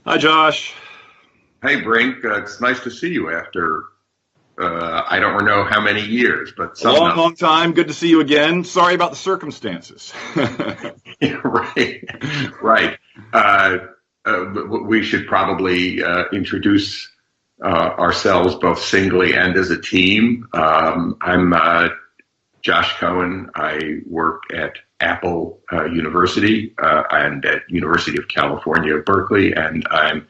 Hi, Josh. Hey, Brink. It's nice to see you after I don't know how many years, but A long, long time. Good to see you again. Sorry about the circumstances. Yeah, right, right. We should probably introduce ourselves both singly and as a team. I'm Josh Cohen. I work at Apple University and at University of California, Berkeley, and I'm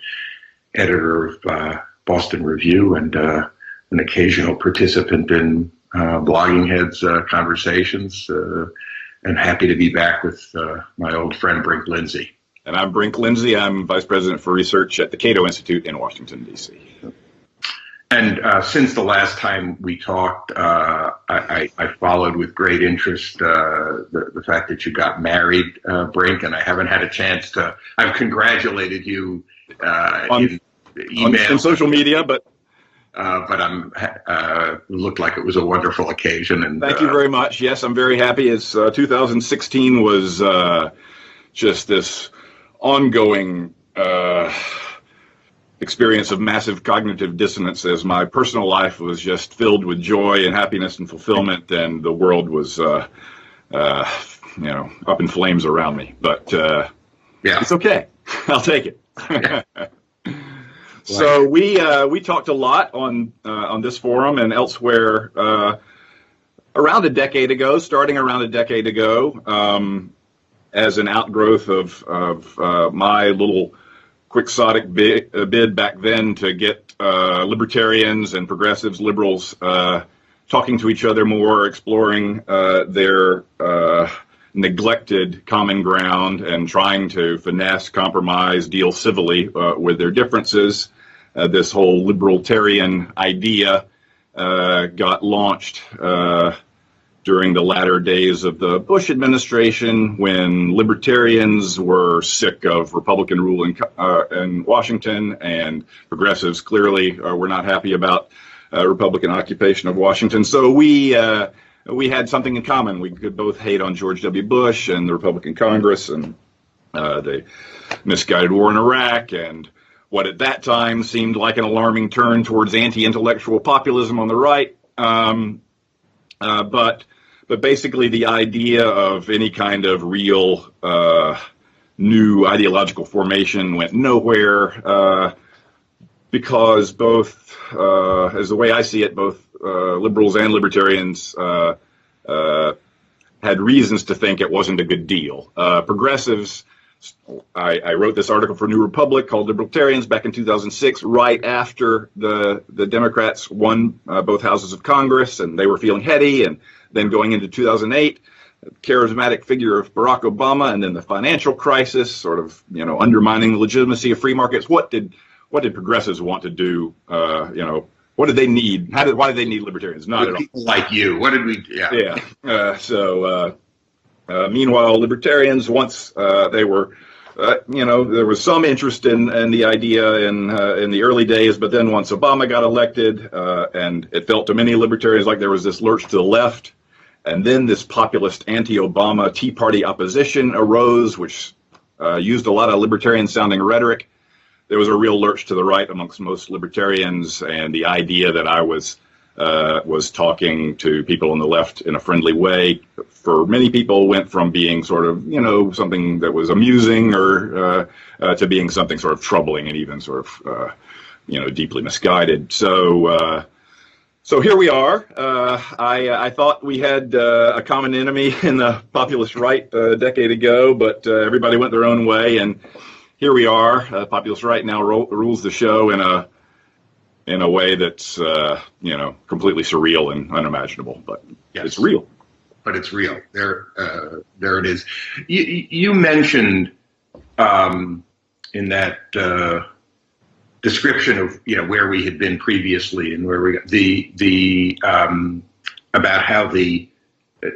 editor of Boston Review and an occasional participant in Blogging Heads conversations, and happy to be back with my old friend Brink Lindsey. And I'm Brink Lindsey. I'm Vice President for Research at the Cato Institute in Washington, D.C. And since the last time we talked, I followed with great interest the fact that you got married, Brink, and I haven't had a chance to. I've congratulated you in email and social media, but I'm looked like it was a wonderful occasion. And thank you very much. Yes, I'm very happy. It's 2016 was just this ongoing experience of massive cognitive dissonance, as my personal life was just filled with joy and happiness and fulfillment, and the world was up in flames around me. But yeah, it's okay. I'll take it. Yeah. So we talked a lot on this forum and elsewhere around a decade ago, starting around a decade ago, as an outgrowth of my little quixotic bid back then to get libertarians and progressives, liberals talking to each other more, exploring their neglected common ground and trying to finesse, compromise, deal civilly with their differences. This whole libertarian idea got launched during the latter days of the Bush administration, when libertarians were sick of Republican rule in Washington, and progressives clearly were not happy about Republican occupation of Washington. So we had something in common. We could both hate on George W. Bush and the Republican Congress and the misguided war in Iraq, and what at that time seemed like an alarming turn towards anti-intellectual populism on the right. But basically the idea of any kind of real new ideological formation went nowhere because both, as the way I see it, both liberals and libertarians had reasons to think it wasn't a good deal. Progressives, I wrote this article for New Republic called Libertarians back in 2006, right after the Democrats won both houses of Congress, and they were feeling heady. And then going into 2008, charismatic figure of Barack Obama, and then the financial crisis, sort of undermining the legitimacy of free markets. What did progressives want to do? What did they need? Why did they need libertarians? Not at all. People like you. What did we? Yeah. Yeah. Meanwhile, libertarians, once they were, there was some interest in the idea in the early days, but then once Obama got elected, and it felt to many libertarians like there was this lurch to the left, and then this populist anti-Obama Tea Party opposition arose, which used a lot of libertarian-sounding rhetoric. There was a real lurch to the right amongst most libertarians, and the idea that I was talking to people on the left in a friendly way, for many people, went from being sort of, something that was amusing or to being something sort of troubling and even sort of, deeply misguided. So here we are. I thought we had a common enemy in the populist right a decade ago, but everybody went their own way, and here we are. Populist right now rules the show in a way that's, completely surreal and unimaginable, but yes. It's real. But it's real. There it is. You mentioned in that description of where we had been previously and where we got the about how you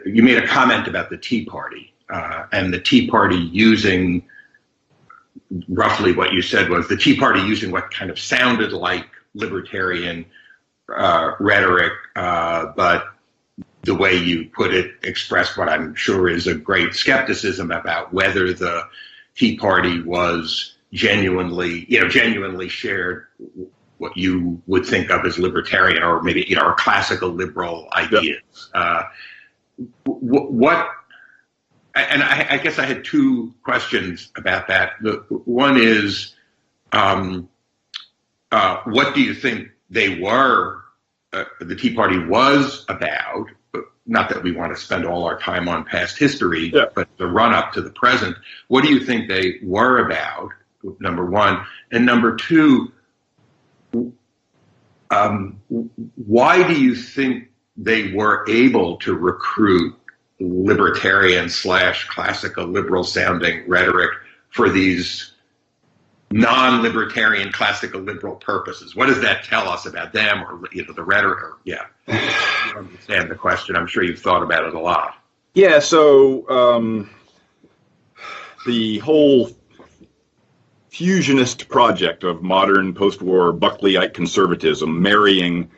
made a comment about the Tea Party and the Tea Party using roughly what you said was the Tea Party using what kind of sounded like libertarian rhetoric, but the way you put it expressed what I'm sure is a great skepticism about whether the Tea Party was genuinely shared what you would think of as libertarian or maybe or classical liberal ideas. Yep. I guess I had two questions about that. One is, what do you think they were? The Tea Party was about. Not that we want to spend all our time on past history, yeah, but the run up to the present. What do you think they were about? Number one, and number two, why do you think they were able to recruit libertarian / classical liberal sounding rhetoric for these non-libertarian classical liberal purposes? What does that tell us about them, or the rhetoric? Yeah, you understand the question. I'm sure you've thought about it a lot. Yeah. So the whole fusionist project of modern post-war Berkeleyite conservatism, marrying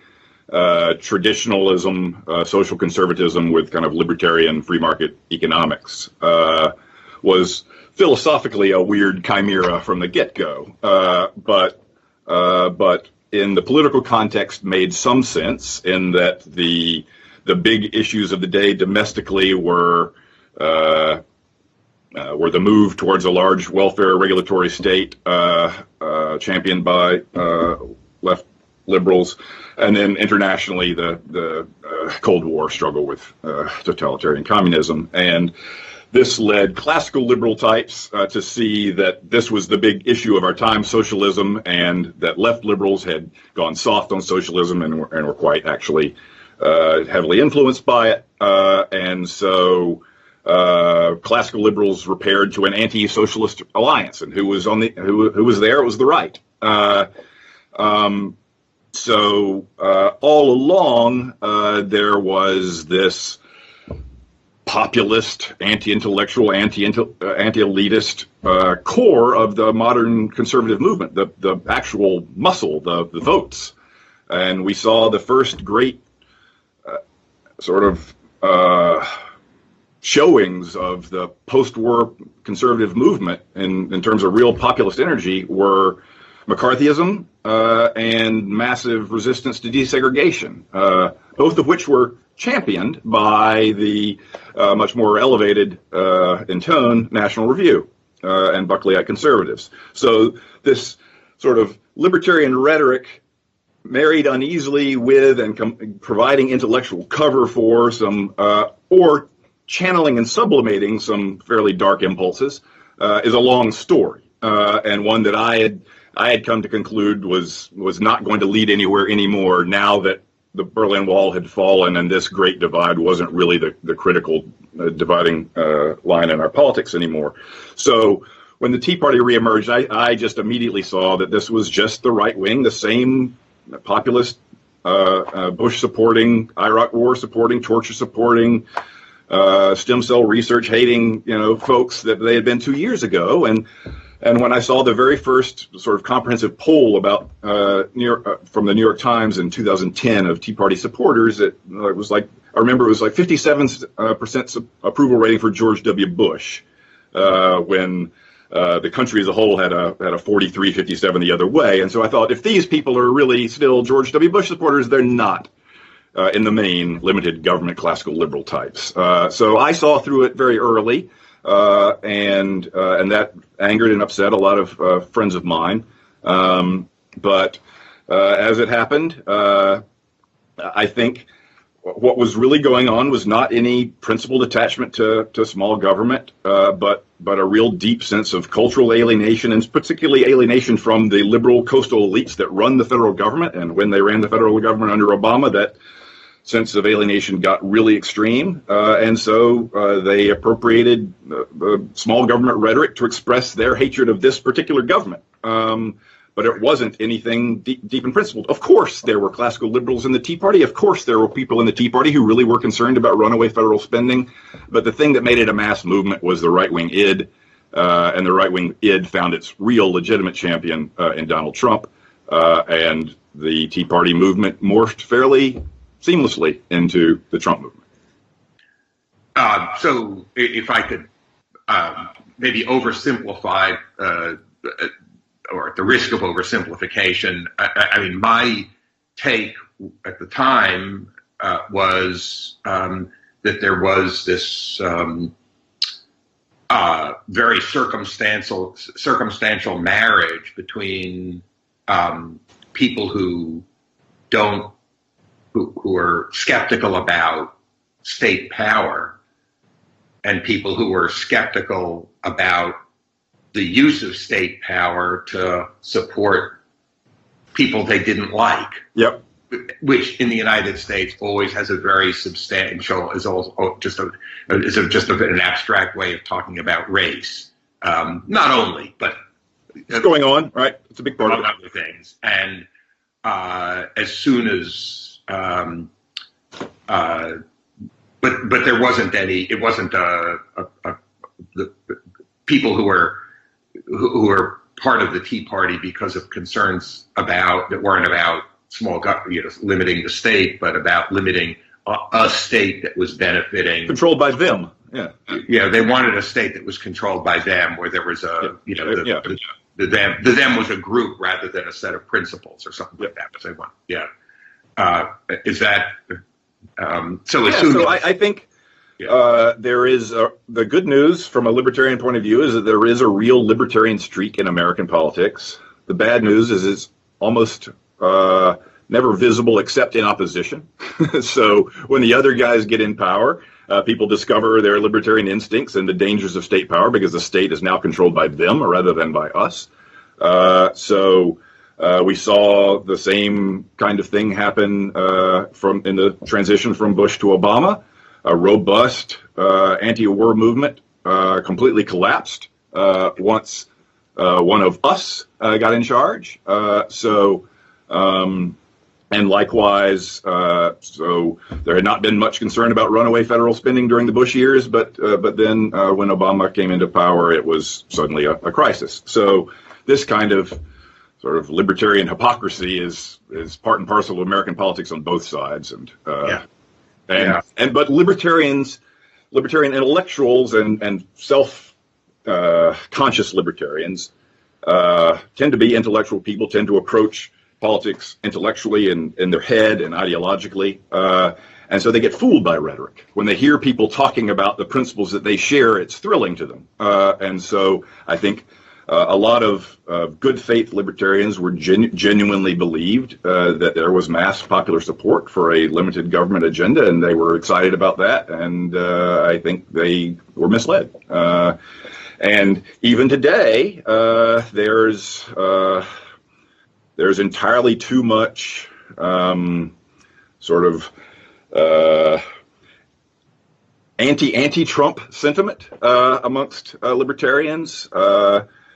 traditionalism, social conservatism with kind of libertarian free market economics, was philosophically a weird chimera from the get-go, but in the political context made some sense in that the big issues of the day domestically were the move towards a large welfare regulatory state championed by left liberals, and then internationally the Cold War struggle with totalitarian communism. And this led classical liberal types to see that this was the big issue of our time, socialism, and that left liberals had gone soft on socialism and were quite actually heavily influenced by it. And so classical liberals repaired to an anti-socialist alliance, and who was there? It was the right. So all along there was this populist, anti-intellectual, anti-elitist core of the modern conservative movement, the actual muscle, the votes. And we saw the first great sort of showings of the post-war conservative movement in terms of real populist energy were McCarthyism and massive resistance to desegregation, both of which were championed by the much more elevated in tone National Review and Berkeleyite conservatives. So this sort of libertarian rhetoric married uneasily with and providing intellectual cover for some or channeling and sublimating some fairly dark impulses is a long story, and one that I had come to conclude was not going to lead anywhere anymore, now that the Berlin Wall had fallen and this great divide wasn't really the critical dividing line in our politics anymore. So when the Tea Party reemerged, I just immediately saw that this was just the right wing, the same populist, Bush supporting, Iraq war supporting, torture supporting, stem cell research hating, folks that they had been 2 years ago. And when I saw the very first sort of comprehensive poll about from the New York Times in 2010 of Tea Party supporters, it was like, I remember it was like 57% approval rating for George W. Bush, when the country as a whole had a 43-57 the other way. And so I thought, if these people are really still George W. Bush supporters, they're not in the main limited government classical liberal types. So I saw through it very early. And that angered and upset a lot of friends of mine. But as it happened, I think what was really going on was not any principled attachment to small government, but a real deep sense of cultural alienation, and particularly alienation from the liberal coastal elites that run the federal government. And when they ran the federal government under Obama, that sense of alienation got really extreme, and so they appropriated small government rhetoric to express their hatred of this particular government. But it wasn't anything deep and principled. Of course, there were classical liberals in the Tea Party. Of course, there were people in the Tea Party who really were concerned about runaway federal spending. But the thing that made it a mass movement was the right-wing id, and the right-wing id found its real legitimate champion in Donald Trump, and the Tea Party movement morphed fairly seamlessly into the Trump movement. So if I could maybe oversimplify or at the risk of oversimplification, I mean, my take at the time was that there was this very circumstantial marriage between people who are skeptical about state power and people who are skeptical about the use of state power to support people they didn't like. Yep. Which in the United States always has a very substantial, is just an abstract way of talking about race. Not only, but it's going on, right? It's a big part of other things. And as soon as, but there wasn't any. It wasn't the people who were part of the Tea Party because of concerns that weren't about small government, limiting the state, but about limiting a state that was benefiting, controlled by them. Yeah, they wanted a state that was controlled by them, where there was the them was a group rather than a set of principles or something like that. But they want, is that so? I think there is the good news from a libertarian point of view is that there is a real libertarian streak in American politics. The bad news is it's almost never visible except in opposition. So when the other guys get in power, people discover their libertarian instincts and the dangers of state power because the state is now controlled by them rather than by us. So we saw the same kind of thing happen in the transition from Bush to Obama. A robust anti-war movement completely collapsed once one of us got in charge. And likewise, so there had not been much concern about runaway federal spending during the Bush years, but then when Obama came into power, it was suddenly a crisis. So this kind of sort of libertarian hypocrisy is part and parcel of American politics on both sides, but libertarian intellectuals and self-conscious libertarians tend to be intellectual people, tend to approach politics intellectually in their head and ideologically, and so they get fooled by rhetoric. When they hear people talking about the principles that they share, it's thrilling to them. And so I think a lot of good faith libertarians were genuinely believed that there was mass popular support for a limited government agenda, and they were excited about that, and I think they were misled. And even today, there's entirely too much anti-Trump sentiment amongst libertarians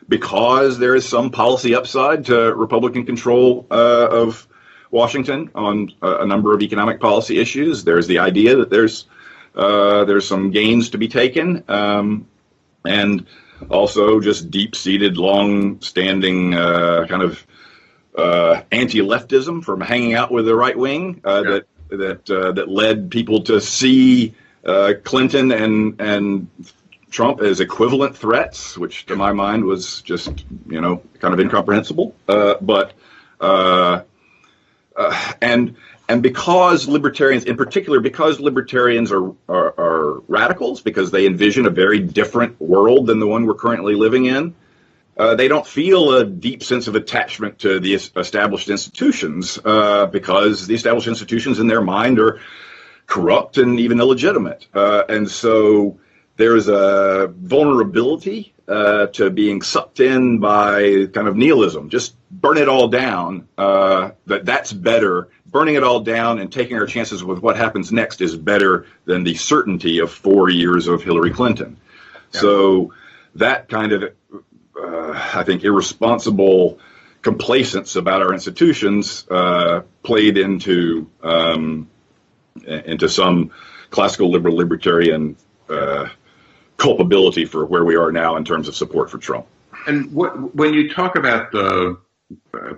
because there is some policy upside to Republican control of Washington on a number of economic policy issues. There's the idea that there's some gains to be taken, and also just deep-seated, long-standing kind of anti-leftism from hanging out with the right wing that led people to see Clinton and Trump as equivalent threats, which to my mind was just kind of incomprehensible. And because libertarians, in particular, because libertarians are radicals, because they envision a very different world than the one we're currently living in. They don't feel a deep sense of attachment to the established institutions because the established institutions in their mind are corrupt and even illegitimate. And so there's a vulnerability to being sucked in by kind of nihilism. Just burn it all down. That's better. Burning it all down and taking our chances with what happens next is better than the certainty of 4 years of Hillary Clinton. Yeah. So that kind of I think irresponsible complacence about our institutions played into some classical liberal libertarian culpability for where we are now in terms of support for Trump. And when you talk about the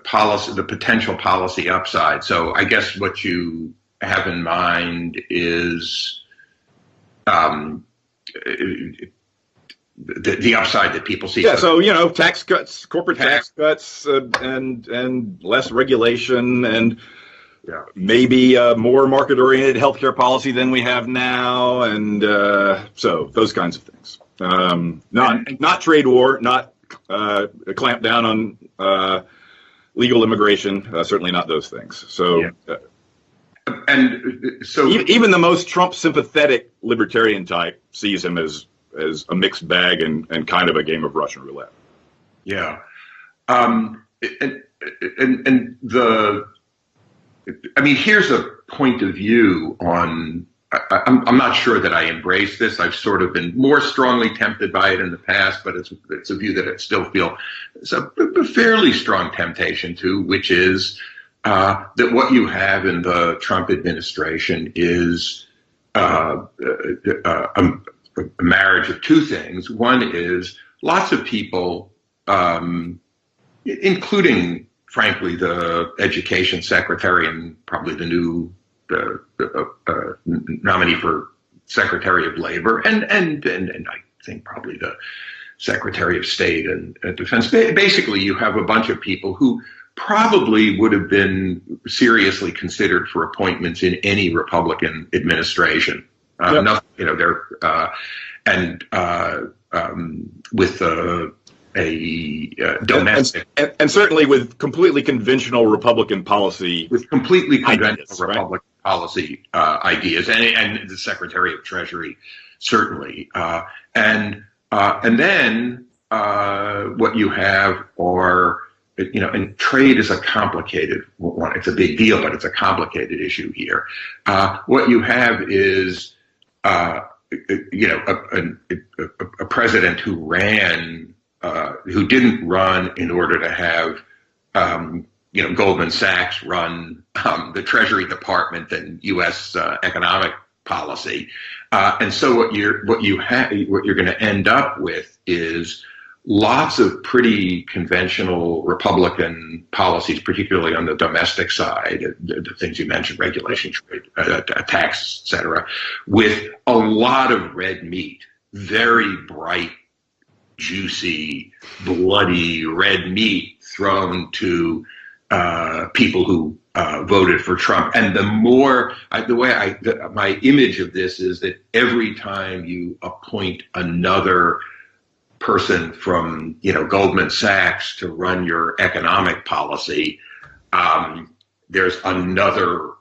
policy, the potential policy upside, so I guess what you have in mind is the upside that people see. Yeah, so tax cuts, corporate tax cuts, and less regulation, and maybe more market-oriented healthcare policy than we have now, and so those kinds of things. Not trade war, not a clamp down on legal immigration, certainly not those things. So. And so even the most Trump sympathetic libertarian type sees him as a mixed bag and kind of a game of Russian roulette. Yeah. Here's a point of view on, I'm not sure that I embrace this. I've sort of been more strongly tempted by it in the past, but it's a view that I still feel it's a fairly strong temptation to, which is that what you have in the Trump administration is a marriage of two things. One is lots of people, including, frankly, the education secretary and probably the new nominee for Secretary of Labor, and I think probably the Secretary of State and Defense. Basically, you have a bunch of people who probably would have been seriously considered for appointments in any Republican administration. With a domestic and certainly with completely conventional Republican policy, Republican policy ideas, and the Secretary of Treasury certainly, and then what you have are. And trade is a complicated one. It's a big deal, but it's a complicated issue here. What you have is, a president who who didn't run in order to have, Goldman Sachs run the Treasury Department and U.S. Economic policy, and so what you're going to end up with is lots of pretty conventional Republican policies, particularly on the domestic side, the things you mentioned, regulation, trade, tax, et cetera, with a lot of red meat, very bright, juicy, bloody red meat thrown to people who voted for Trump. And my image of this is that every time you appoint another person from Goldman Sachs to run your economic policy, there's another,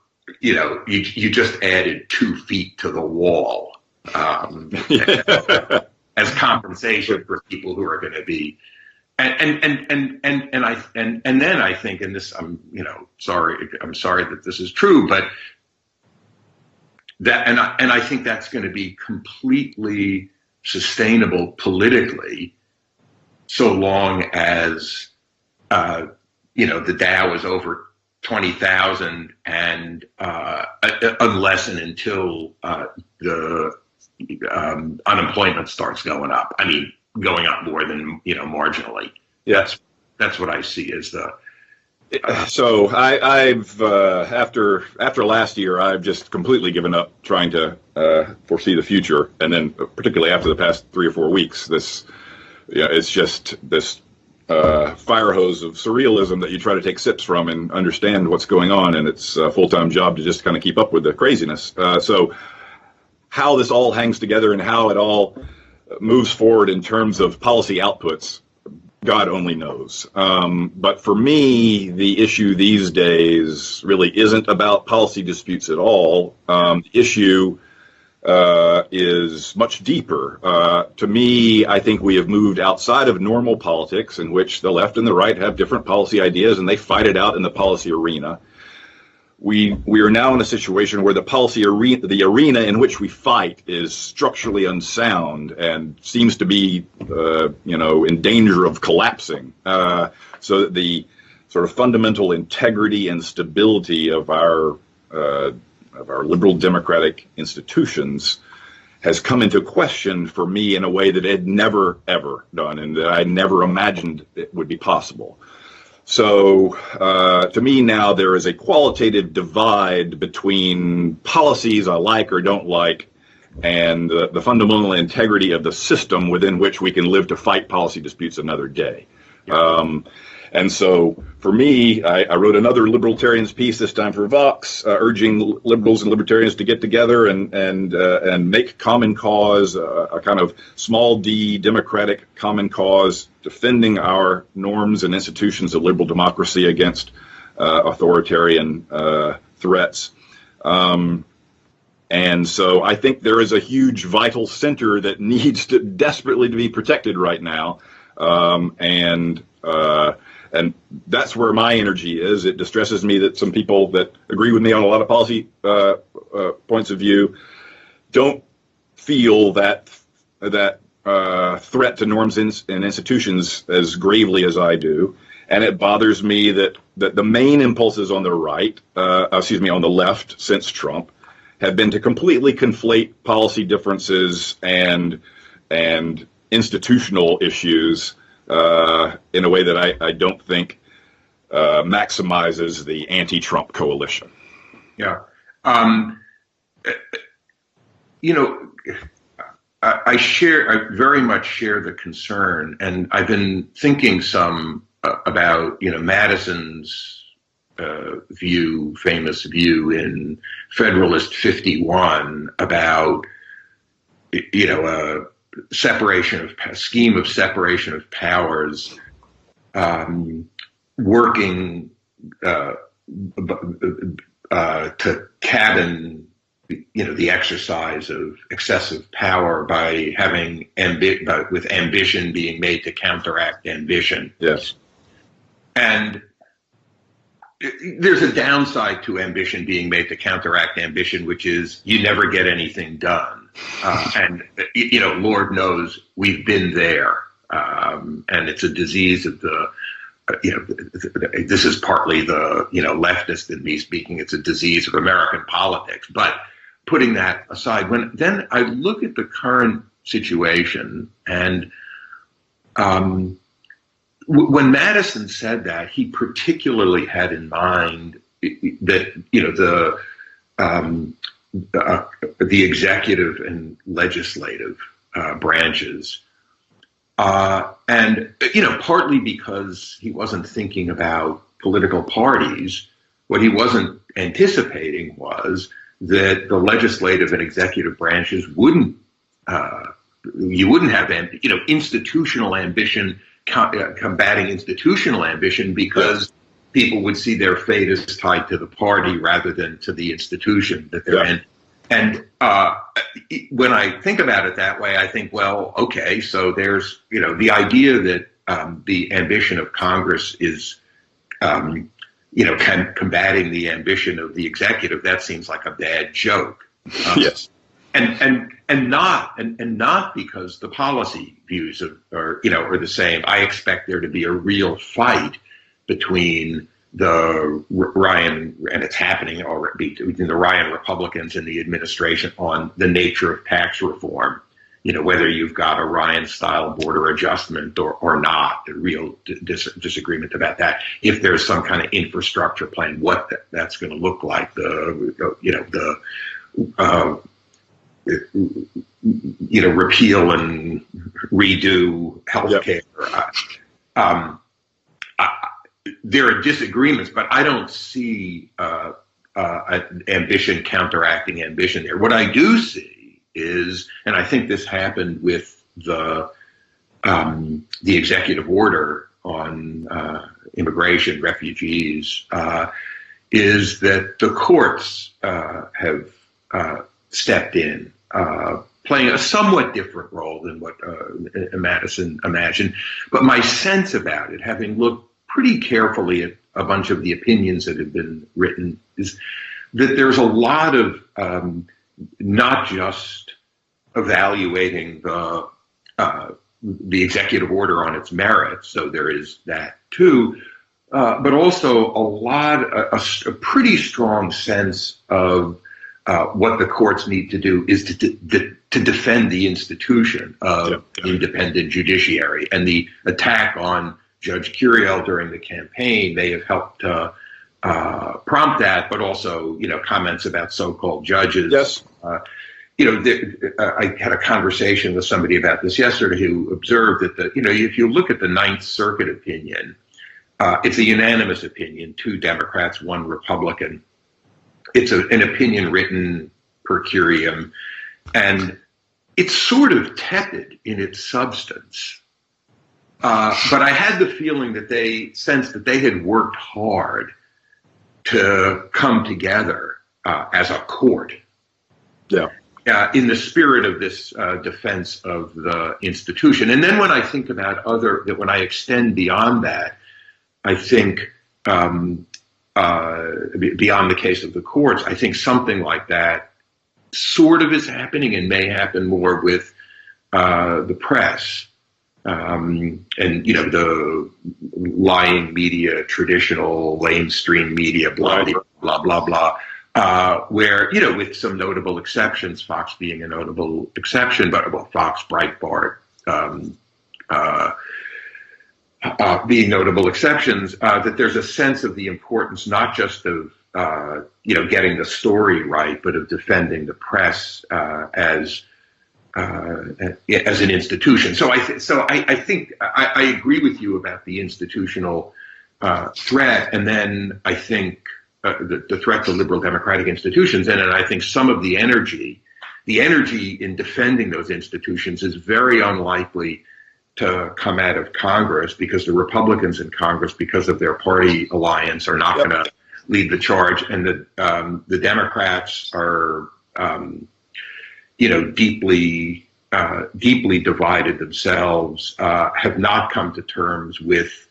you just added 2 feet to the wall as compensation for people who are going to be, and then I think, and this, I'm sorry that this is true, but that, and I think that's going to be completely sustainable politically, so long as the Dow is over 20,000, and unless and until the unemployment starts going up. I mean, going up more than marginally. Yes, that's what I see as the. So I've after last year, I've just completely given up trying to foresee the future, and then particularly after the past 3 or 4 weeks, it's just this fire hose of surrealism that you try to take sips from and understand what's going on, and it's a full-time job to just kind of keep up with the craziness. So how this all hangs together and how it all moves forward in terms of policy outputs, God only knows. But for me, the issue these days really isn't about policy disputes at all. The issue is much deeper. To me, I think we have moved outside of normal politics, in which the left and the right have different policy ideas and they fight it out in the policy arena. We are now in a situation where the arena in which we fight is structurally unsound and seems to be, in danger of collapsing. So that the sort of fundamental integrity and stability of our liberal democratic institutions has come into question for me in a way that it had never, ever done, and that I never imagined it would be possible. So to me now, there is a qualitative divide between policies I like or don't like and the fundamental integrity of the system within which we can live to fight policy disputes another day. And so for me, I wrote another libertarians piece, this time for Vox, urging liberals and libertarians to get together and make common cause, a kind of small d democratic common cause, defending our norms and institutions of liberal democracy against authoritarian threats. And so I think there is a huge vital center that needs to desperately to be protected right now. And that's where my energy is. It distresses me that some people that agree with me on a lot of policy points of view don't feel that threat to norms and institutions as gravely as I do. And it bothers me that the main impulses on the on the left since Trump have been to completely conflate policy differences and institutional issues in a way that I don't think maximizes the anti-Trump coalition. Yeah. I very much share the concern, and I've been thinking some about, Madison's famous view in Federalist 51 about, a scheme of separation of powers, working to cabin, the exercise of excessive power by having with ambition being made to counteract ambition. Yes. And there's a downside to ambition being made to counteract ambition, which is you never get anything done. And, Lord knows we've been there. And it's a disease of this is partly the, leftist in me speaking. It's a disease of American politics. But putting that aside, then I look at the current situation, and when Madison said that, he particularly had in mind that, the executive and legislative branches, and partly because he wasn't thinking about political parties. What he wasn't anticipating was that the legislative and executive branches wouldn't have institutional ambition combating institutional ambition, because people would see their fate as tied to the party rather than to the institution that they're in. And when I think about it that way, I think, well, okay, so there's, the idea that the ambition of Congress is, combating the ambition of the executive. That seems like a bad joke. Yes. And not because the policy views are the same. I expect there to be a real fight between the Ryan, and it's happening already, between the Ryan Republicans and the administration on the nature of tax reform. Whether you've got a Ryan-style border adjustment or not, a real disagreement about that. If there's some kind of infrastructure plan, what that's going to look like, repeal and redo healthcare. There are disagreements, but I don't see ambition counteracting ambition there. What I do see is, and I think this happened with the executive order on immigration, refugees, is that the courts have stepped in, playing a somewhat different role than what Madison imagined. But my sense about it, having looked pretty carefully at a bunch of the opinions that have been written, is that there's a lot of not just evaluating the executive order on its merits, so there is that too, but also a pretty strong sense of what the courts need to do is to defend the institution of independent judiciary. And the attack on Judge Curiel during the campaign may have helped prompt that, but also, comments about so-called judges. Yes. I had a conversation with somebody about this yesterday who observed that if you look at the Ninth Circuit opinion, it's a unanimous opinion, 2 Democrats, 1 Republican. It's an opinion written per curiam, and it's sort of tepid in its substance. But I had the feeling that they sensed that they had worked hard to come together as a court. Yeah. In the spirit of this defense of the institution. And then when I think about when I extend beyond that, I think beyond the case of the courts, I think something like that sort of is happening and may happen more with the press. And, the lying media, traditional mainstream media, blah, blah, blah, blah. Where, with some notable exceptions, Fox being a notable exception, but Fox, Breitbart being notable exceptions, that there's a sense of the importance not just of, getting the story right, but of defending the press as an institution. So I think I agree with you about the institutional threat, and then I think the threat to liberal democratic institutions, and I think some of the energy in defending those institutions is very unlikely to come out of Congress, because the Republicans in Congress, because of their party alliance, are not going to lead the charge, and the Democrats are, deeply divided themselves, have not come to terms with.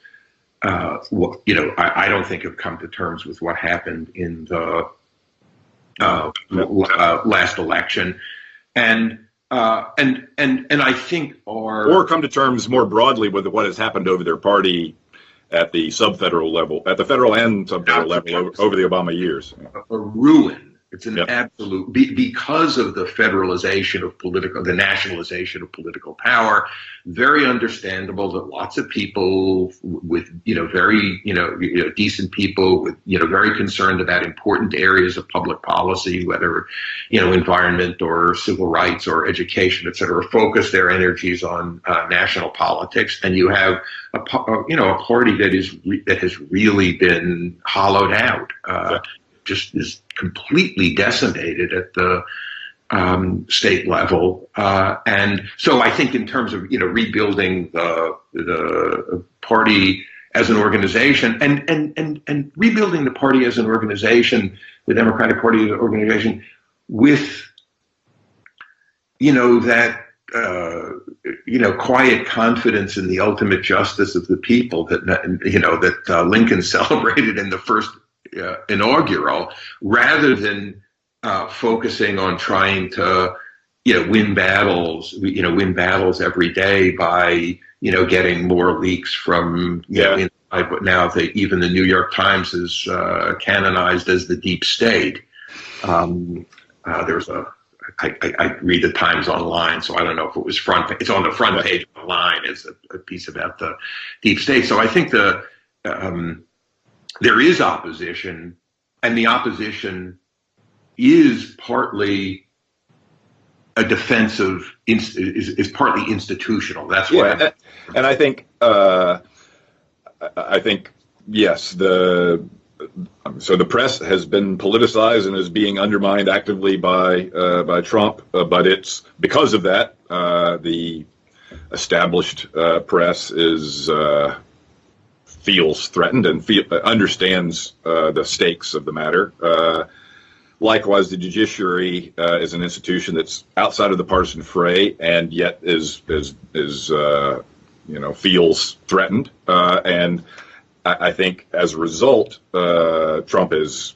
I don't think have come to terms with what happened in the last election, and I think or come to terms more broadly with what has happened over their party at the sub-federal level, at the federal and sub-federal level over the Obama years. A ruin. It's an absolute, because of the federalization of the nationalization of political power. Very understandable that lots of people with, very, decent people with, very concerned about important areas of public policy, whether, environment or civil rights or education, et cetera, focus their energies on national politics. And you have a party that has really been hollowed out. Just is completely decimated at the state level, and so I think in terms of rebuilding the party as an organization, and rebuilding the party as an organization, the Democratic Party as an organization, with that quiet confidence in the ultimate justice of the people that Lincoln celebrated in the first inaugural, rather than focusing on trying to win battles every day by getting more leaks from inside. But now even the New York Times is canonized as the deep state. There's I read the Times online, so I don't know if it was it's on the front page of the line as a piece about the deep state. So I think there is opposition, and the opposition is partly a defense of is partly institutional. That's what. And I think yes, the press has been politicized and is being undermined actively by Trump, but it's because of that the established press feels threatened and understands the stakes of the matter. Likewise, the judiciary is an institution that's outside of the partisan fray, and yet is feels threatened. And I think as a result, Trump has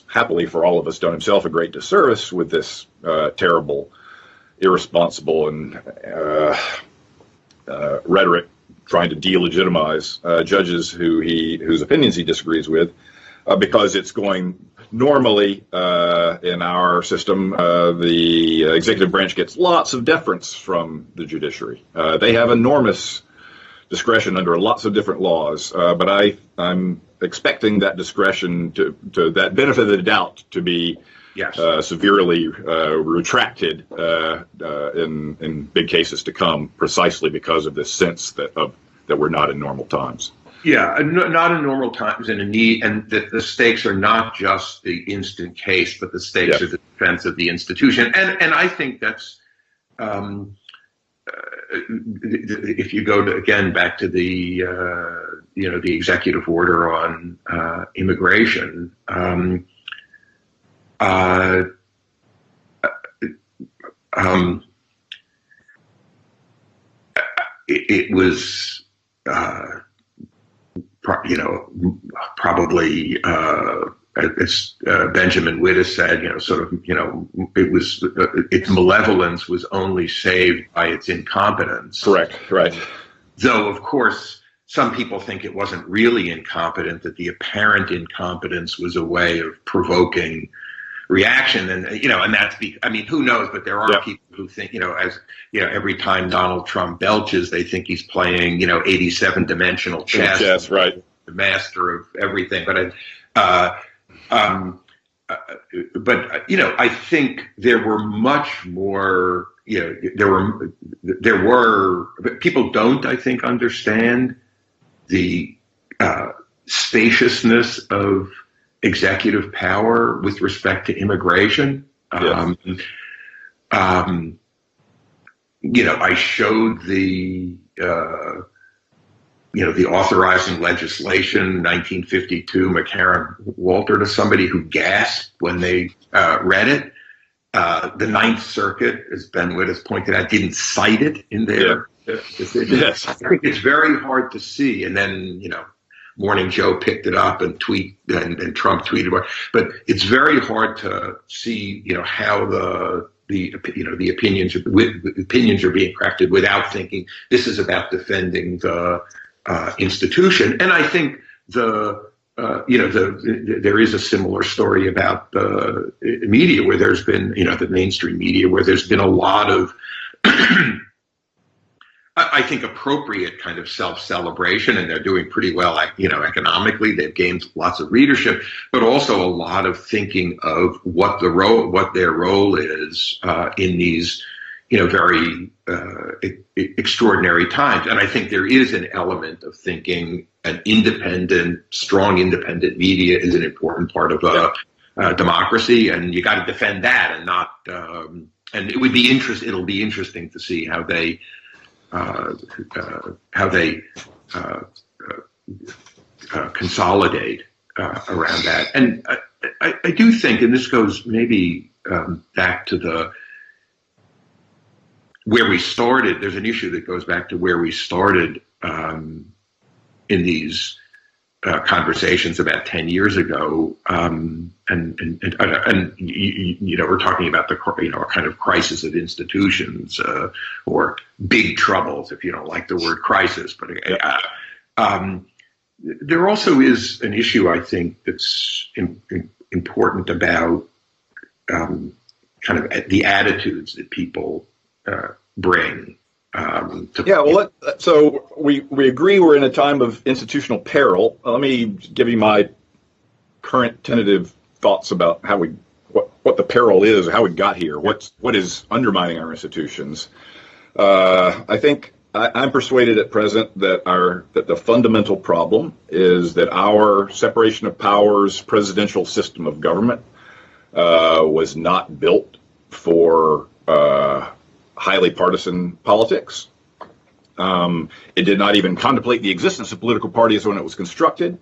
happily for all of us done himself a great disservice with this terrible, irresponsible, and rhetoric trying to delegitimize judges whose opinions he disagrees with, because it's going normally in our system. The executive branch gets lots of deference from the judiciary. They have enormous discretion under lots of different laws, but I'm expecting that discretion to that benefit of the doubt to be Yes. Severely retracted in big cases to come, precisely because of this sense that we're not in normal times. Yeah, not in normal times, and that the stakes are not just the instant case, but the stakes are the defense of the institution. And I think that's if you go back to the the executive order on immigration. It was probably as Benjamin Witt has said, it was its malevolence was only saved by its incompetence. Correct. Right. Though, of course, some people think it wasn't really incompetent; that the apparent incompetence was a way of provoking reaction, and that's who knows? But there are people who think, every time Donald Trump belches, they think he's playing, 87-dimensional chess. Yes, right. The master of everything. But I think there were much more. There were people don't, I think, understand the spaciousness of executive power with respect to immigration. Yes. I showed the authorizing legislation, 1952, McCarran-Walter, to somebody who gasped when they read it. The Ninth Circuit, as Ben Witt has pointed out, didn't cite it in their decision. Yes. I think it's very hard to see. And then, Morning Joe picked it up and and Trump tweeted about it. But it's very hard to see, how the opinions are being crafted without thinking this is about defending the institution. And I think there is a similar story about the media where there's been, the mainstream media, where there's been a lot of I think appropriate kind of self-celebration, and they're doing pretty well, economically. They've gained lots of readership, but also a lot of thinking of what their role is in these, very extraordinary times. And I think there is an element of thinking an strong independent media is an important part of democracy, and you got to defend that, and not. And it'll be interesting to see how they. Consolidate around that. And I do think, and this goes maybe back to where we started, there's an issue that goes back to where we started in these conversations about 10 years ago, and we're talking about the a kind of crisis of institutions or big troubles, if you don't like the word crisis. But there also is an issue, I think, that's important about kind of the attitudes that people bring. So we agree we're in a time of institutional peril. Let me give you my current tentative thoughts about what the peril is, how we got here, what is undermining our institutions. I think I'm persuaded at present that the fundamental problem is that our separation of powers presidential system of government was not built for highly partisan politics. It did not even contemplate the existence of political parties when it was constructed.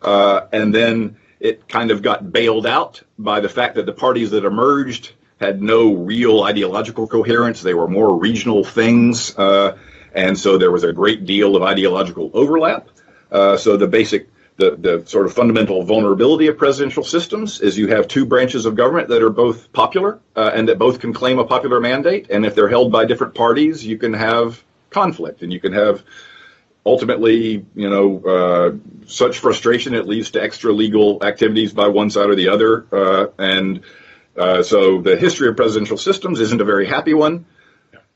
And then it kind of got bailed out by the fact that the parties that emerged had no real ideological coherence. They were more regional things. And so there was a great deal of ideological overlap. So the sort of fundamental vulnerability of presidential systems is you have two branches of government that are both popular and that both can claim a popular mandate. And if they're held by different parties, you can have conflict, and you can have ultimately, such frustration it leads to extra legal activities by one side or the other. So the history of presidential systems isn't a very happy one.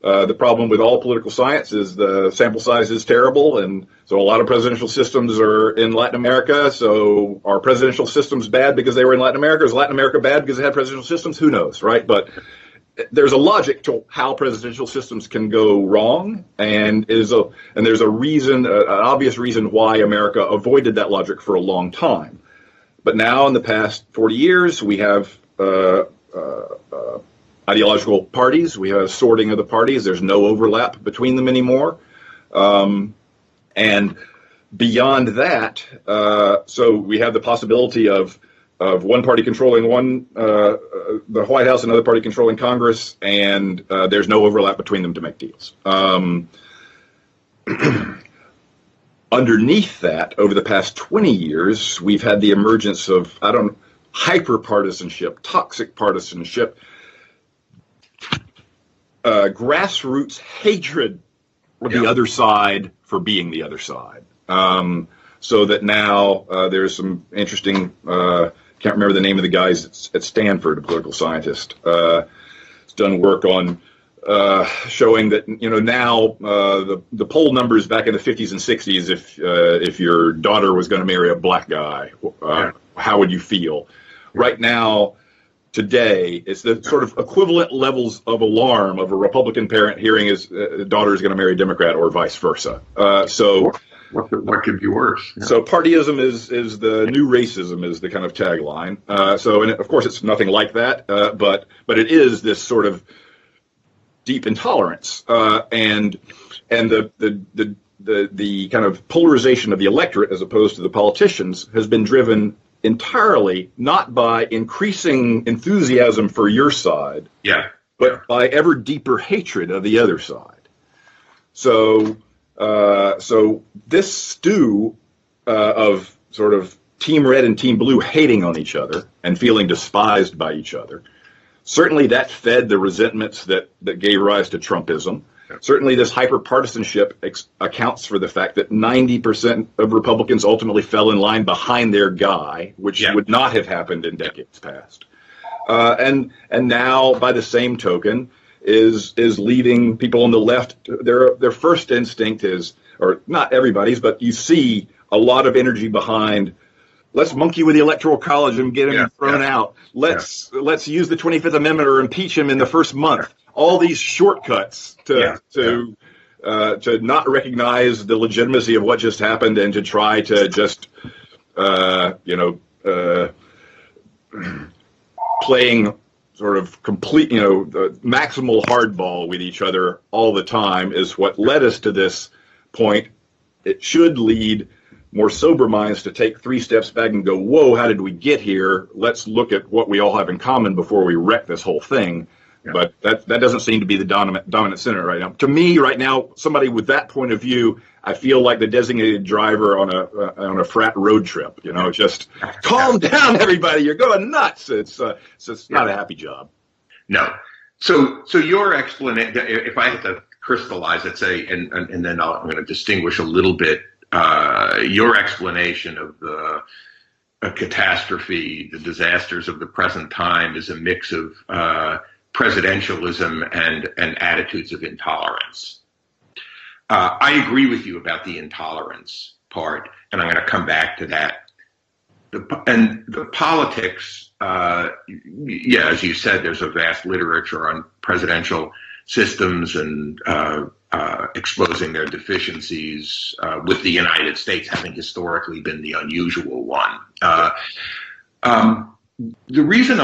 The problem with all political science is the sample size is terrible, and so a lot of presidential systems are in Latin America. So are presidential systems bad because they were in Latin America? Is Latin America bad because it had presidential systems? Who knows, right? But there's a logic to how presidential systems can go wrong, and there's a reason, an obvious reason why America avoided that logic for a long time. But now, in the past 40 years, we have ideological parties. We have a sorting of the parties. There's no overlap between them anymore. And beyond that, so we have the possibility of one party controlling the White House, another party controlling Congress, and there's no overlap between them to make deals. Underneath that, over the past 20 years, we've had the emergence of, hyper-partisanship, toxic partisanship, grassroots hatred of the other side for being the other side. So that now there's some interesting, can't remember the name of the guys at Stanford, a political scientist, has done work on showing that, now the poll numbers back in the 50s and 60s, if your daughter was going to marry a black guy, how would you feel? Right now, today, it's the sort of equivalent levels of alarm of a Republican parent hearing his daughter is going to marry a Democrat or vice versa. What could be worse? Yeah. So partyism is the new racism is the kind of tagline. And of course it's nothing like that, but it is this sort of deep intolerance and the kind of polarization of the electorate as opposed to the politicians has been driven entirely not by increasing enthusiasm for your side, but by ever deeper hatred of the other side. So this stew of sort of Team Red and Team Blue hating on each other and feeling despised by each other, certainly that fed the resentments that gave rise to Trumpism. Certainly this hyper-partisanship accounts for the fact that 90% of Republicans ultimately fell in line behind their guy, which would not have happened in decades past. And now, by the same token, is leading people on the left. Their first instinct is, or not everybody's, but you see a lot of energy behind, let's monkey with the Electoral College and get him thrown out. Let's use the 25th Amendment or impeach him in the first month. All these shortcuts to not recognize the legitimacy of what just happened and to try to just, playing sort of complete, the maximal hardball with each other all the time is what led us to this point. It should lead more sober minds to take 3 steps back and go, whoa, how did we get here? Let's look at what we all have in common before we wreck this whole thing. Yeah. But that doesn't seem to be the dominant center right now. To me, right now, somebody with that point of view, I feel like the designated driver on a frat road trip. Just calm down, everybody. You're going nuts. It's not a happy job. No. So your explanation, if I had to crystallize it, say, and then I'm going to distinguish a little bit your explanation of the catastrophe, the disasters of the present time, is a mix of presidentialism and attitudes of intolerance. I agree with you about the intolerance part, and I'm going to come back to that. The politics, as you said, there's a vast literature on presidential systems and exposing their deficiencies, with the United States having historically been the unusual one. The reason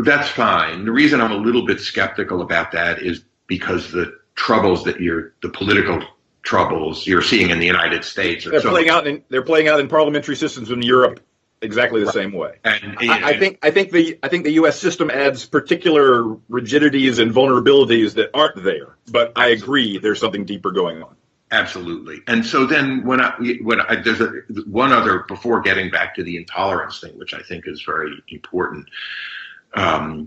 that's fine. The reason I'm a little bit skeptical about that is because the troubles the political troubles you're seeing in the United States are they're playing out in parliamentary systems in Europe exactly the same way. And I think the U.S. system adds particular rigidities and vulnerabilities that aren't there. But I agree, there's something deeper going on. Absolutely. And so then there's one other, before getting back to the intolerance thing, which I think is very important. I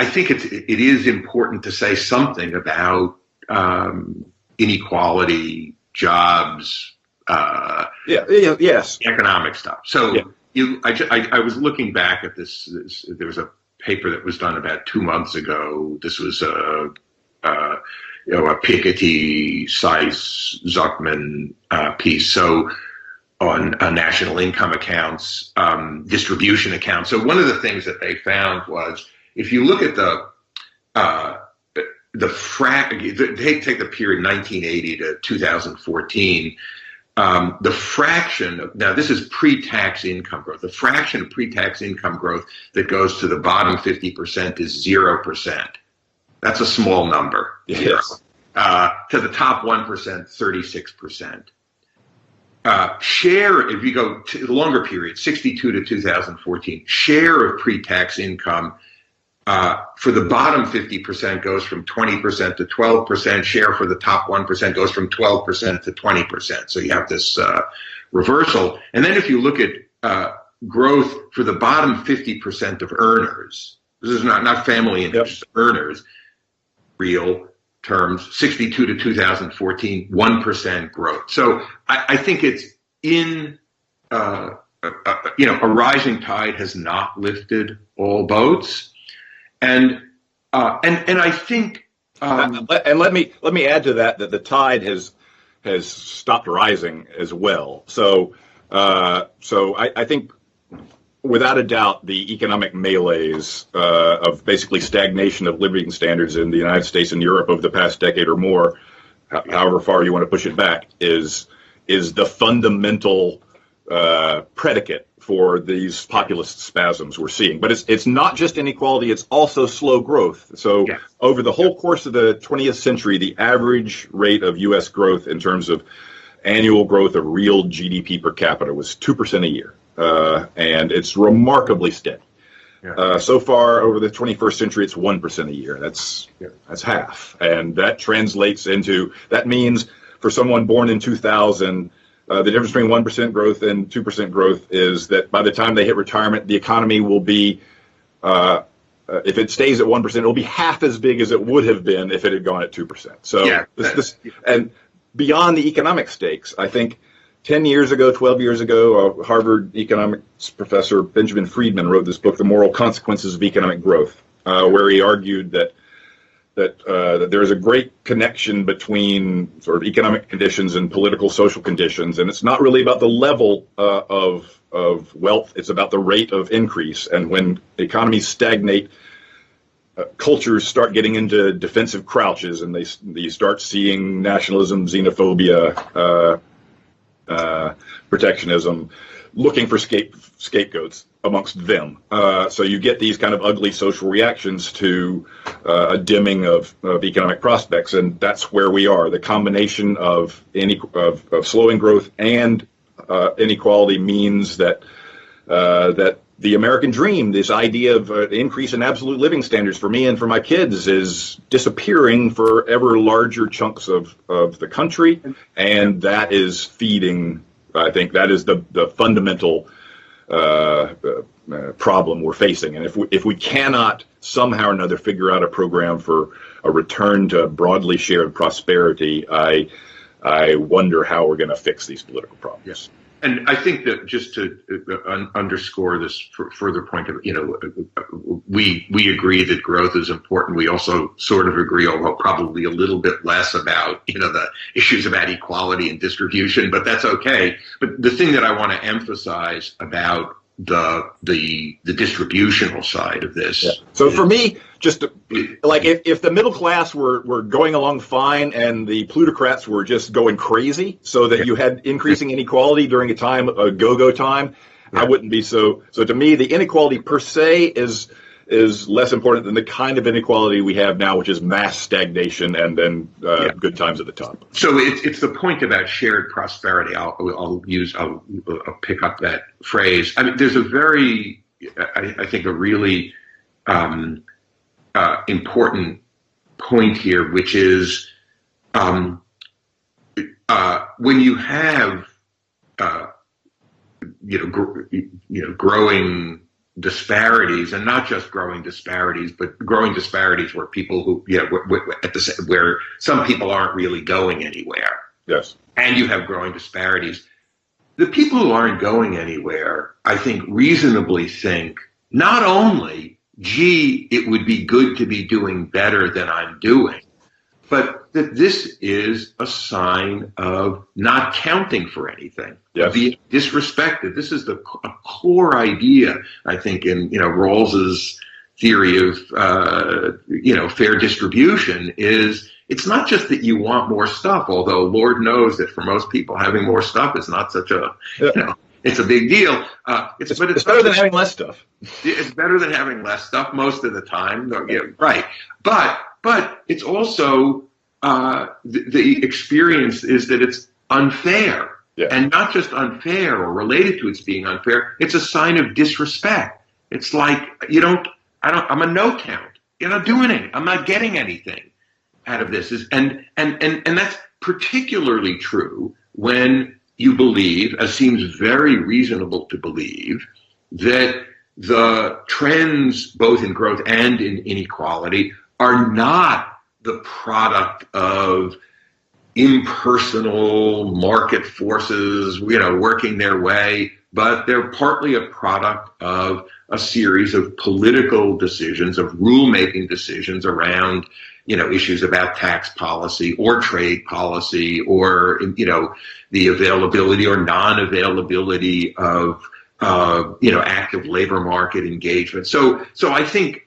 think it is important to say something about inequality, jobs, yes, economic stuff. So I was looking back at this. There was a paper that was done about 2 months ago. This was a Piketty, Seiss, Zuckman piece. So on national income accounts, distribution accounts. So one of the things that they found was if you look at take the period 1980 to 2014. The fraction of, now this is pre-tax income growth, the fraction of pre-tax income growth that goes to the bottom 50% is 0%. That's a small number. Yes. To the top 1%, 36%. Share, if you go to the longer period, 62 to 2014, share of pre-tax income for the bottom 50% goes from 20% to 12%. Share for the top 1% goes from 12% to 20%. So you have this reversal. And then if you look at growth for the bottom 50% of earners, this is not family interest, earners, real terms, 62 to 2014, 1% growth. So I think it's in, a rising tide has not lifted all boats. And I think, and let me add to that the tide has stopped rising as well. So I think without a doubt the economic melees of basically stagnation of living standards in the United States and Europe over the past decade or more, however far you want to push it back, is the fundamental predicate for these populist spasms we're seeing. But it's not just inequality, it's also slow growth. So over the whole course of the 20th century, the average rate of U.S. growth in terms of annual growth of real GDP per capita was 2% a year. And it's remarkably steady. So far over the 21st century, it's 1% a year. That's half. And that translates into, that means for someone born in 2000, the difference between 1% growth and 2% growth is that by the time they hit retirement, the economy will be, if it stays at 1%, it'll be half as big as it would have been if it had gone at 2%. So and beyond the economic stakes, I think 10 years ago, 12 years ago, Harvard economics professor Benjamin Friedman wrote this book, The Moral Consequences of Economic Growth, where he argued that there is a great connection between sort of economic conditions and political social conditions, and it's not really about the level of wealth, it's about the rate of increase. And when economies stagnate, cultures start getting into defensive crouches, and they start seeing nationalism, xenophobia, protectionism, looking for scapegoats amongst them. So you get these kind of ugly social reactions to a dimming of economic prospects, and that's where we are. The combination of slowing growth and inequality means that the American dream, this idea of increase in absolute living standards for me and for my kids, is disappearing for ever larger chunks of the country, and that is feeding. I think that is the fundamental problem we're facing. And if we cannot somehow or another figure out a program for a return to broadly shared prosperity, I wonder how we're going to fix these political problems. Yes. And I think that just to underscore this further point, we agree that growth is important. We also sort of agree, although probably a little bit less, about the issues about equality and distribution. But that's okay. But the thing that I want to emphasize about the distributional side of this. Yeah. So for me, just like if the middle class were going along fine and the plutocrats were just going crazy, so that you had increasing inequality during a go-go time, I wouldn't be so. So to me, the inequality per se is less important than the kind of inequality we have now, which is mass stagnation and then good times at the top. So it's the point about shared prosperity. I'll pick up that phrase. I mean, there's a very, I think, a really important point here, which is when you have growing disparities, and not just growing disparities, but growing disparities where people who where some people aren't really going anywhere. Yes. And you have growing disparities. the people who aren't going anywhere, I think, reasonably think not only, gee, it would be good to be doing better than I'm doing, but that this is a sign of not counting for anything, yes. Being disrespected. This is a core idea, I think, in Rawls's theory of fair distribution. Is it's not just that you want more stuff, although Lord knows that for most people having more stuff is not such a it's a big deal. It's better than having less stuff. It's better than having less stuff most of the time. Yeah, right, but it's also the experience is that it's unfair, and not just unfair or related to its being unfair. It's a sign of disrespect. It's like I'm a no count. You're not doing it. I'm not getting anything out of this. And that's particularly true when you believe, as seems very reasonable to believe, that the trends both in growth and in inequality are not the product of impersonal market forces, working their way, but they're partly a product of a series of political decisions, of rulemaking decisions around, issues about tax policy or trade policy or, the availability or non-availability of, active labor market engagement. So I think.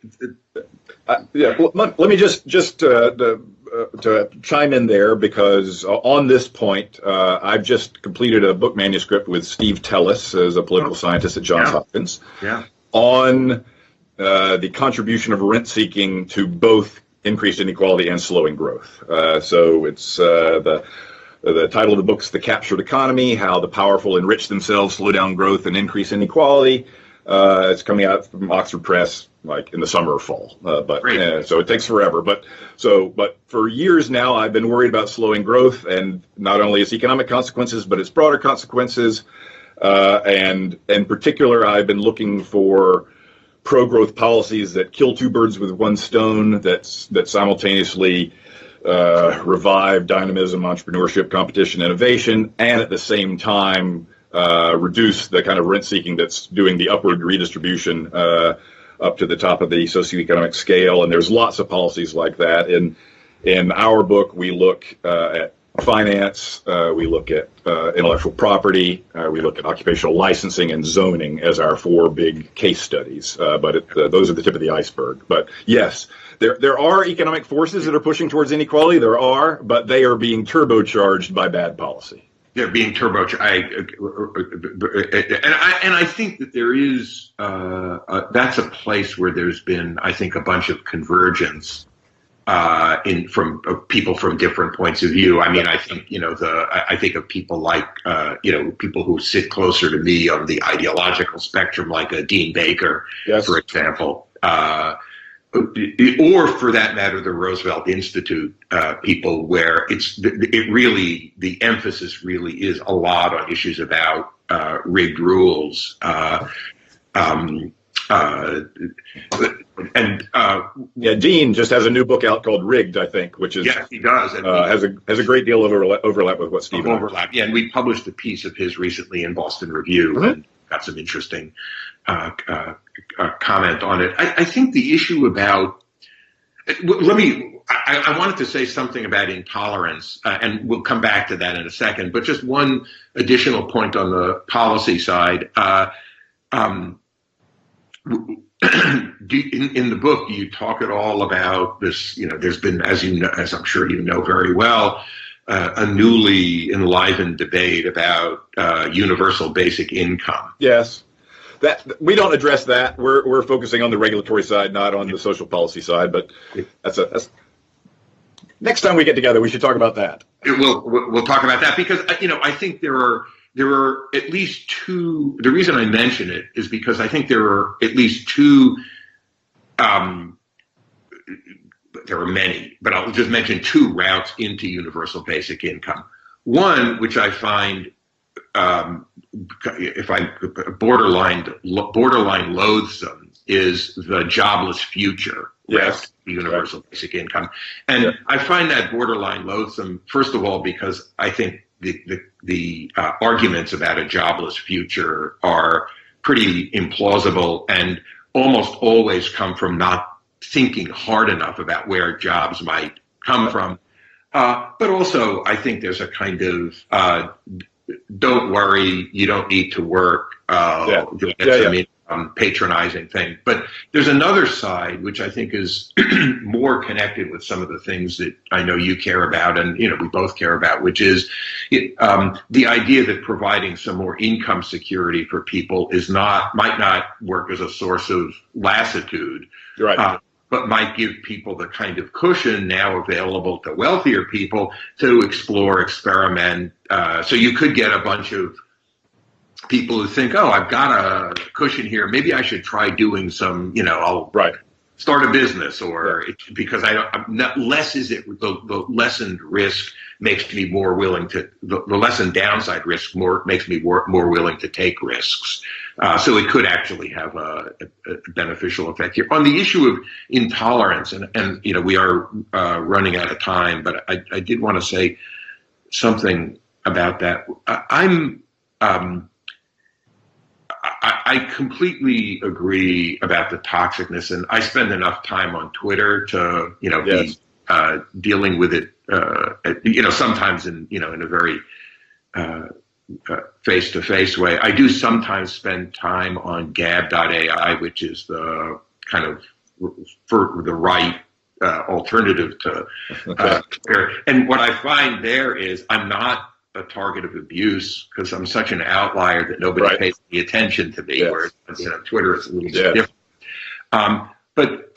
Let me just to chime in there, because on this point, I've just completed a book manuscript with Steve Tellis as a political scientist at Johns Hopkins on the contribution of rent seeking to both increased inequality and slowing growth. So it's the title of the book's The Captured Economy: How the Powerful Enrich Themselves, Slow Down Growth, and Increase Inequality. It's coming out from Oxford Press like in the summer or fall, so it takes forever. But for years now, I've been worried about slowing growth, and not only its economic consequences, but its broader consequences. And in particular, I've been looking for pro-growth policies that kill two birds with one stone, that simultaneously revive dynamism, entrepreneurship, competition, innovation, and at the same time reduce the kind of rent-seeking that's doing the upward redistribution up to the top of the socioeconomic scale. And there's lots of policies like that. In our book, we look at finance, we look at intellectual property, we look at occupational licensing and zoning as our four big case studies. But those are the tip of the iceberg. But yes, there are economic forces that are pushing towards inequality. There are, but they are being turbocharged by bad policy. They're being turbocharged. And I think that there is, that's a place where there's been, I think, a bunch of convergence from people from different points of view. I mean, I think, I think of people like, people who sit closer to me on the ideological spectrum, like Dean Baker, for example, or for that matter, the Roosevelt Institute people, where the emphasis really is a lot on issues about rigged rules. Dean just has a new book out called Rigged, I think, which is he does, and has a great deal of overlap with what Steve overlap. Yeah, and we published a piece of his recently in Boston Review, and got some interesting comment on it. I think the issue about I wanted to say something about intolerance, and we'll come back to that in a second. But just one additional point on the policy side. In the book, do you talk at all about this? There's been, as I'm sure you know very well, a newly enlivened debate about universal basic income. Yes, that we don't address that. We're focusing on the regulatory side, not on the social policy side. But that's next time we get together, we should talk about that. We'll talk about that, because I think there are at least two. The reason I mention it is because I think there are at least two. There are many, but I'll just mention two routes into universal basic income. One, which I find, if I borderline loathsome, is the jobless future. Yes. Universal basic income. And I find that borderline loathsome, first of all, because I think the arguments about a jobless future are pretty implausible and almost always come from not thinking hard enough about where jobs might come from. But also, I think there's a kind of don't worry, you don't need to work. Patronizing thing. But there's another side, which I think is more connected with some of the things that I know you care about and, we both care about, which is the idea that providing some more income security for people might not work as a source of lassitude, right. But might give people the kind of cushion now available to wealthier people to explore, experiment. So you could get a bunch of people who think, oh, I've got a cushion here. Maybe I should try doing some, I'll start a business because the lessened risk makes me more willing to, the lessened downside risk makes me more willing to take risks. So it could actually have a beneficial effect here. On the issue of intolerance, and we are running out of time, but I did want to say something about that. I completely agree about the toxicness, and I spend enough time on Twitter to, be dealing with it, sometimes in a very face-to-face way. I do sometimes spend time on gab.ai, which is the kind of for the right alternative to Twitter. And what I find there is I'm not a target of abuse because I'm such an outlier that nobody pays any attention to me. Whereas Twitter is a little bit different. But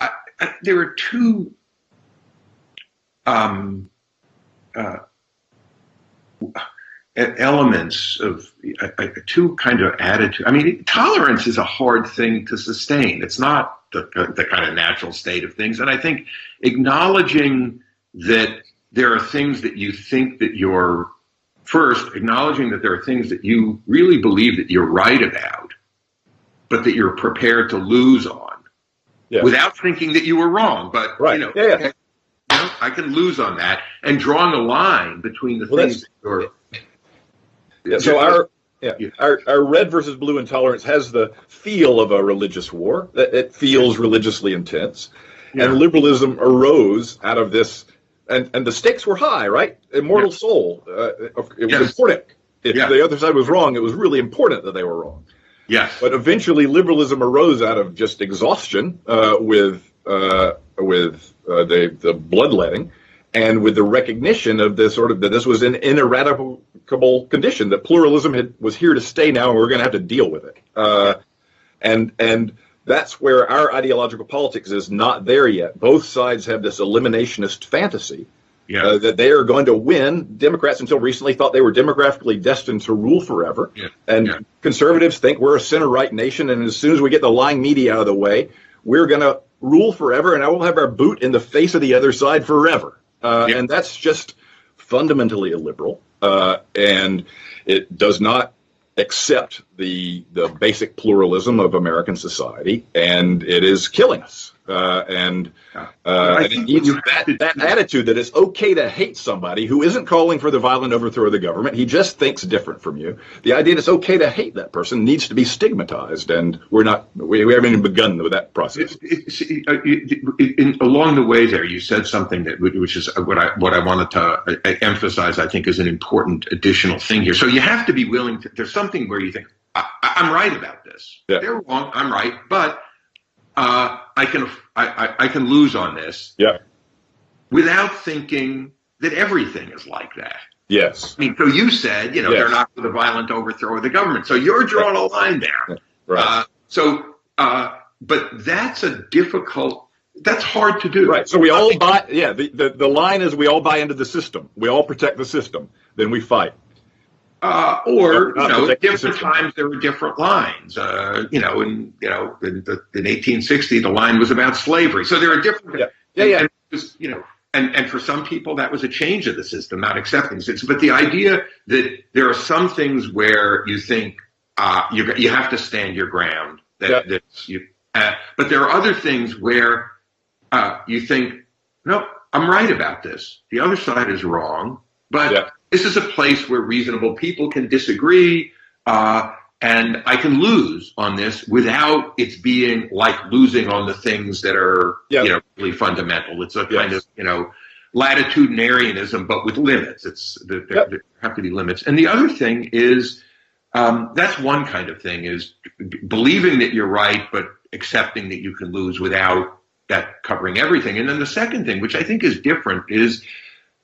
there are two elements of two kind of attitude. I mean, tolerance is a hard thing to sustain. It's not the kind of natural state of things. And I think acknowledging that there are things that you think that you're acknowledging that there are things that you really believe that you're right about, but that you're prepared to lose on without thinking that you were wrong. But, I can lose on that, and drawing a line between the things that you're... So our red versus blue intolerance has the feel of a religious war. It feels religiously intense. And liberalism arose out of this. And the stakes were high, right? Immortal soul. It was important. If the other side was wrong, it was really important that they were wrong. Yes. But eventually, liberalism arose out of just exhaustion with the bloodletting, and with the recognition of this that this was an ineradicable condition, that pluralism was here to stay now, and we're going to have to deal with it. And that's where our ideological politics is not there yet. Both sides have this eliminationist fantasy that they are going to win. Democrats until recently thought they were demographically destined to rule forever. Conservatives think we're a center-right nation, and as soon as we get the lying media out of the way, we're going to rule forever, and I will have our boot in the face of the other side forever. And that's just fundamentally illiberal, and it does not accept the basic pluralism of American society, and it is killing us. And it needs that attitude that it's okay to hate somebody who isn't calling for the violent overthrow of the government. He just thinks different from you. The idea that it's okay to hate that person needs to be stigmatized, and we haven't even begun with that process. Along the way there, you said something which is what I wanted to emphasize. I think is an important additional thing here. So you have to be willing to. There's something where you think I'm right about this. They're wrong. I'm right, but I can lose on this without thinking that everything is like that. Yes. I mean, so you said, they're not for the violent overthrow of the government. So you're drawing a line there. Right. But that's that's hard to do. Right. So we all buy, the line is we all buy into the system. We all protect the system. Then we fight. At different times there were different lines. In 1860, the line was about slavery. So there are different. And for some people that was a change of the system, not accepting it. But the idea that there are some things where you think you have to stand your ground. But there are other things where you think, no, I'm right about this. The other side is wrong, but this is a place where reasonable people can disagree, and I can lose on this without it being like losing on the things that are, really fundamental. It's a kind of, latitudinarianism, but with limits. There have to be limits. And the other thing is, that's one kind of thing, is believing that you're right, but accepting that you can lose without that covering everything. And then the second thing, which I think is different, is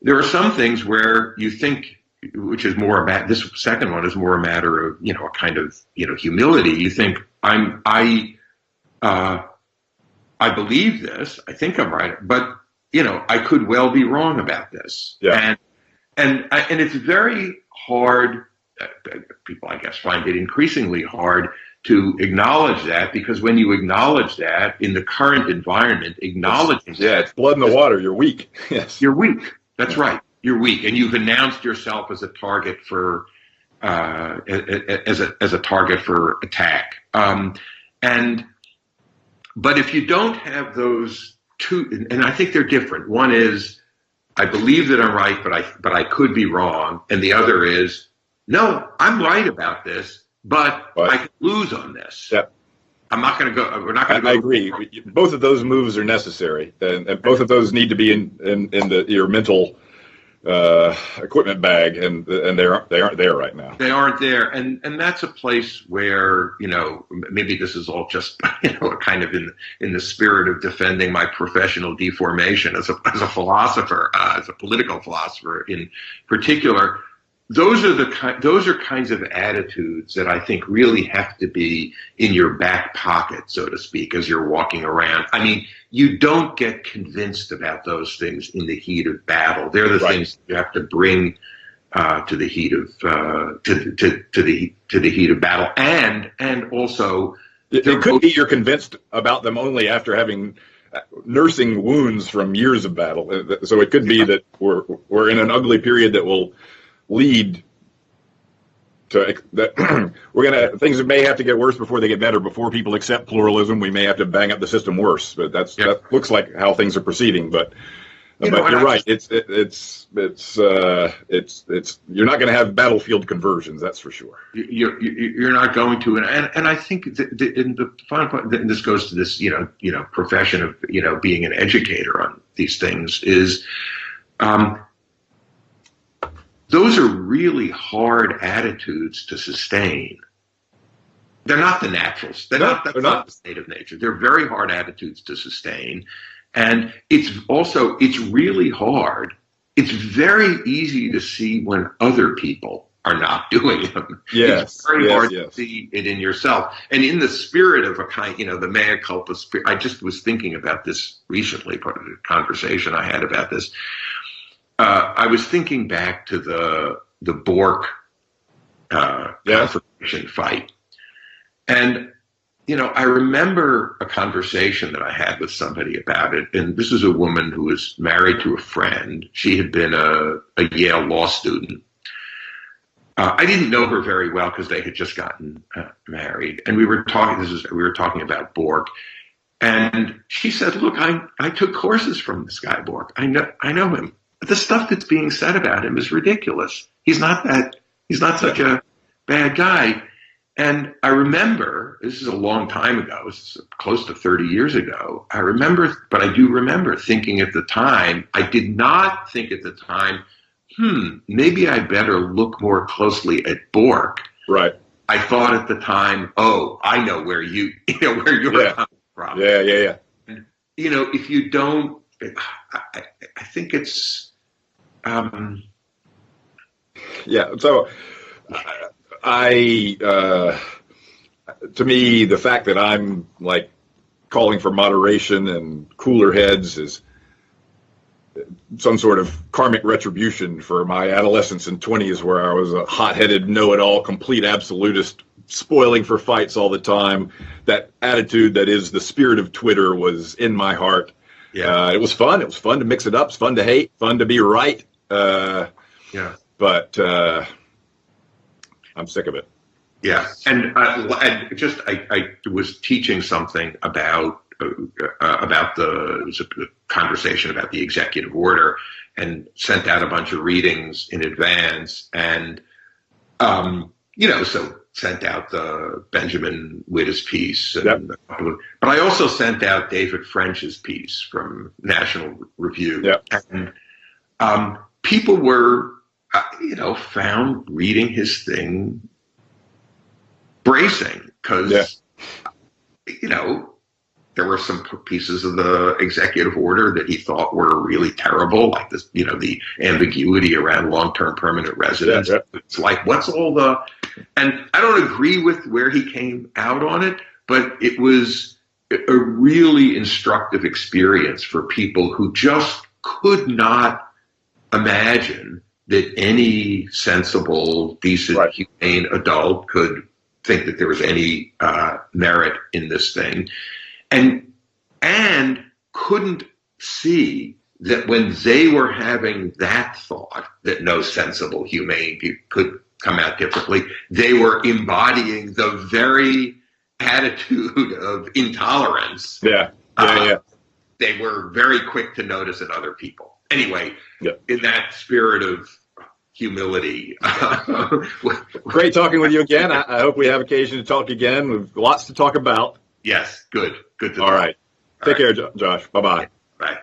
there are some things where you think, which is more about, this second one is more a matter of, a kind of, humility. You think, I believe this, I think I'm right, but, I could well be wrong about this. Yeah. And it's very hard, people, I guess, find it increasingly hard to acknowledge that, because when you acknowledge that in the current environment, acknowledging it's blood in the water, you're weak. Yes. You're weak. That's right. You're weak, and you've announced yourself as a target for as a target for attack. But if you don't have those two, and I think they're different. One is, I believe that I'm right, but I could be wrong, and the other is, no, I'm right about this, but I could lose on this. Yep. I'm not going to go. We're not going to go. I agree. Both of those moves are necessary, and both of those need to be in your mental equipment bag, and they aren't there right now. They aren't there, and that's a place where, maybe this is all just kind of in the spirit of defending my professional deformation as a philosopher, as a political philosopher in particular. Those are kinds of attitudes that I think really have to be in your back pocket, so to speak, as you're walking around. I mean, you don't get convinced about those things in the heat of battle. They're the things you have to bring to the heat of to the heat of battle, and also it could be you're convinced about them only after having nursing wounds from years of battle. So it could be that we're in an ugly period that will lead to that things may have to get worse before they get better. Before people accept pluralism, we may have to bang up the system worse. But that looks like how things are proceeding. But you're right. It's you're not going to have battlefield conversions. That's for sure. You're not going to, and I think in the final point, and this goes to this profession of being an educator on these things, is those are really hard attitudes to sustain. They're not the naturals. That's not the state of nature. They're very hard attitudes to sustain. And it's really hard. It's very easy to see when other people are not doing them. Yes, it's very hard to see it in yourself. And in the spirit of a kind, the mea culpa spirit, I just was thinking about this recently, part of the conversation I had about this. I was thinking back to the Bork confrontation fight. And, I remember a conversation that I had with somebody about it. And this is a woman who was married to a friend. She had been a Yale law student. I didn't know her very well because they had just gotten married. And we were talking about Bork. And she said, look, I took courses from this guy, Bork. I know him. The stuff that's being said about him is ridiculous. He's not such a bad guy. And I remember, this is a long time ago, this is close to 30 years ago. I do remember thinking at the time, I did not think at the time, maybe I better look more closely at Bork. Right. I thought at the time, I know where you're coming from. Yeah. And, if you don't, I think it's, so to me, the fact that I'm like calling for moderation and cooler heads is some sort of karmic retribution for my adolescence and 20s, where I was a hot-headed, know-it-all, complete absolutist, spoiling for fights all the time. That attitude that is the spirit of Twitter was in my heart. It was fun. It was fun to mix it up. It's fun to hate, fun to be right. But I'm sick of it. Yeah, and I was teaching something about the conversation about the executive order, and sent out a bunch of readings in advance. And, so sent out the Benjamin Wittes piece. And, but I also sent out David French's piece from National Review. Yep. And people were, found reading his thing bracing because, there were some pieces of the executive order that he thought were really terrible, like this, the ambiguity around long-term permanent residence. Yeah, yeah. It's like, what's all the, and I don't agree with where he came out on it, but it was a really instructive experience for people who just could not imagine that any sensible, decent, humane adult could think that there was any merit in this thing. And couldn't see that when they were having that thought that no sensible, humane people could come out differently, they were embodying the very attitude of intolerance. Yeah. They were very quick to notice in other people. Anyway, in that spirit of humility. Great talking with you again. I hope we have occasion to talk again. We've lots to talk about. Yes, good. Good to All right. Take care, Josh. Bye-bye. Bye.